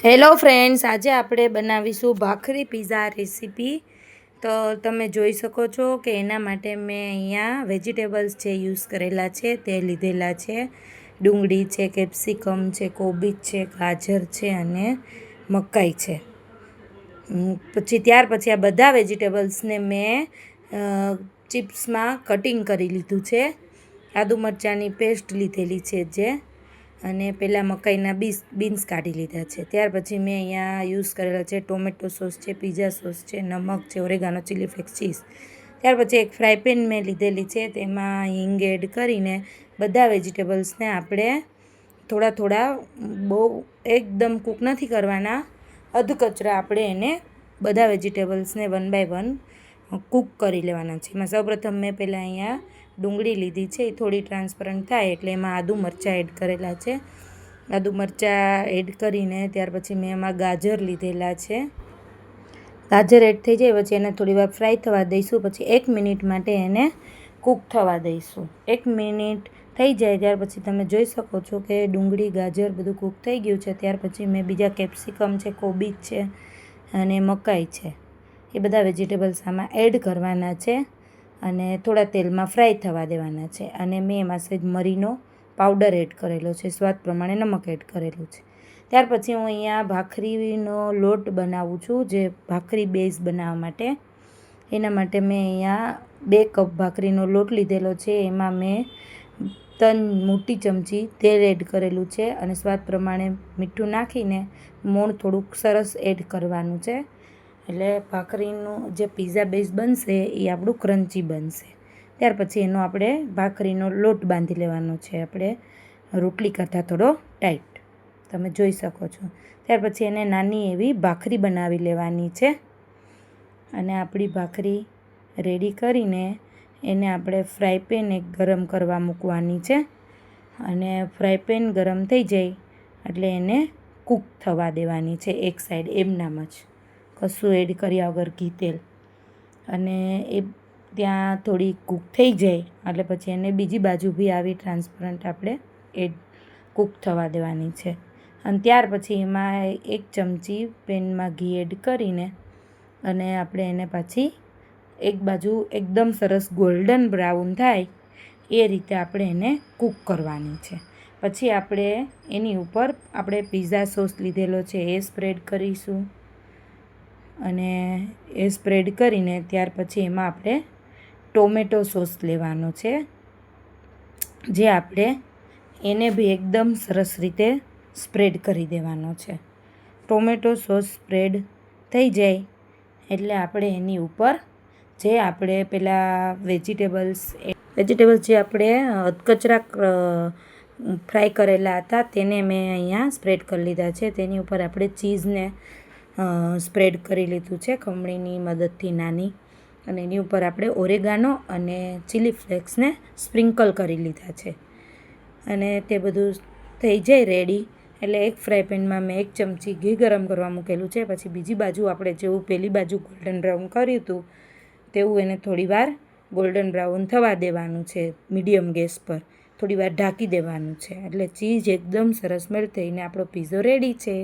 Hello friends, આજે આપણે બનાવીશું ભાખરી પીઝા રેસીપી. તો તમે જોઈ શકો છો કે એના માટે મેં અહીંયા વેજીટેબલ્સ જે યુઝ કરેલા છે તે લીધેલા છે. ડુંગળી છે, કેપ્સિકમ છે, કોબીજ છે, ગાજર છે અને મકાઈ છે. ત્યાર પછી આ બધા વેજીટેબલ્સને મેં ચિપ્સમાં કટિંગ કરી લીધું છે. આદુ મરચાંની પેસ્ટ લીધેલી છે જે, અને પહેલાં મકાઈના બીન્સ કાઢી લીધા છે. ત્યાર પછી મેં અહીંયા યુઝ કરેલા છે ટોમેટો સોસ છે, પીઝા સોસ છે, નમક છે, ઓરેગાનો, ચીલી ફ્લેક્સ, ચીઝ. ત્યાર પછી એક ફ્રાય પેન મેં લીધેલી છે, તેમાં હિંગ એડ કરીને બધા વેજીટેબલ્સને આપણે થોડા થોડા, બહુ એકદમ કૂક નથી કરવાના, અધકચરા આપણે એને બધા વેજીટેબલ્સને વન બાય વન કૂક કરી લેવાના છે. એમાં સૌપ્રથમ મેં પહેલાં અહીંયા ડુંગળી લીધી છે, એ થોડી ટ્રાન્સપરન્ટ થાય એટલે એમાં આદુ મરચાં એડ કરેલા છે. આદુ મરચાં એડ કરીને ત્યાર પછી મેં એમાં ગાજર લીધેલા છે. ગાજર એડ થઈ જાય પછી એને થોડી વાર ફ્રાય થવા દઈશું. પછી 1 મિનિટ માટે એને કૂક થવા દઈશું. 1 મિનિટ થઈ જાય ત્યાર પછી તમે જોઈ શકો છો કે ડુંગળી, ગાજર બધું કૂક થઈ ગયું છે. ત્યાર પછી મેં બીજા કેપ્સિકમ છે, કોબીજ છે અને મકાઈ છે, એ બધા વેજીટેબલ્સ આમાં એડ કરવાના છે અને થોડા તેલમાં ફ્રાય થવા દેવાના છે. અને મેં એમાં સહેજ મરીનો પાવડર એડ કરેલો છે, સ્વાદ પ્રમાણે નમક એડ કરેલું છે. ત્યાર પછી હું અહીંયા ભાખરીનો લોટ બનાવું છું, જે ભાખરી બેઝ બનાવવા માટે. એના માટે મેં અહીંયા 2 કપ ભાખરીનો લોટ લીધેલો છે. એમાં મેં 3 મોટી ચમચી તેલ એડ કરેલું છે અને સ્વાદ પ્રમાણે મીઠું નાખીને મોણ થોડુંક સરસ એડ કરવાનું છે. એટલે ભાખરીનું જે પીઝા બેઝ બનશે એ આપણું ક્રન્ચી બનશે. ત્યાર પછી એનો આપણે ભાખરીનો લોટ બાંધી લેવાનો છે, આપણે રોટલી કરતાં થોડો ટાઈટ, તમે જોઈ શકો છો. ત્યાર પછી એને નાની એવી ભાખરી બનાવી લેવાની છે. અને આપણી ભાખરી રેડી કરીને એને આપણે ફ્રાય પેન એક ગરમ કરવા મૂકવાની છે. અને ફ્રાય પેન ગરમ થઈ જાય એટલે એને કૂક થવા દેવાની છે એક સાઈડ, એમનામ જ, કશું એડ કર્યા વગર ઘી તેલ. અને એ ત્યાં થોડી કૂક થઈ જાય એટલે પછી એને બીજી બાજુ બી આવી ટ્રાન્સપરન્ટ આપણે કૂક થવા દેવાની છે. અને ત્યાર પછી એમાં 1 ચમચી પેનમાં ઘી એડ કરીને અને આપણે એને પાછી એક બાજુ એકદમ સરસ ગોલ્ડન બ્રાઉન થાય એ રીતે આપણે એને કૂક કરવાની છે. પછી આપણે એની ઉપર આપણે પીઝા સોસ લીધેલો છે એ સ્પ્રેડ કરીશું. અને એ સ્પ્રેડ કરીને ત્યાર પછી એમાં આપણે ટોમેટો સોસ લેવાનો છે, જે આપણે એને બી એકદમ સરસ રીતે સ્પ્રેડ કરી દેવાનો છે. ટોમેટો સોસ સ્પ્રેડ થઈ જાય એટલે આપણે એની ઉપર જે આપણે પેલા વેજીટેબલ્સ જે આપણે અધકચરા ફ્રાય કરેલા હતા તેને મેં અહીંયા સ્પ્રેડ કરી લીધા છે. તેની ઉપર આપણે ચીઝને સ્પ્રેડ કરી લીધું છે ખમણીની મદદથી નાની. અને એની ઉપર આપણે ઓરેગાનો અને ચીલી ફ્લેક્સને સ્પ્રિંકલ કરી લીધા છે. અને તે બધું થઈ જાય રેડી એટલે એક ફ્રાય પેનમાં મેં 1 ચમચી ઘી ગરમ કરવા મૂકેલું છે. પછી બીજી બાજુ આપણે જેવું પહેલી બાજુ ગોલ્ડન બ્રાઉન કર્યું હતું તેવું એને થોડીવાર ગોલ્ડન બ્રાઉન થવા દેવાનું છે, મીડિયમ ગેસ પર થોડીવાર ઢાંકી દેવાનું છે. એટલે ચીઝ એકદમ સરસ મેલ્ટ થઈને આપણો પીઝો રેડી છે.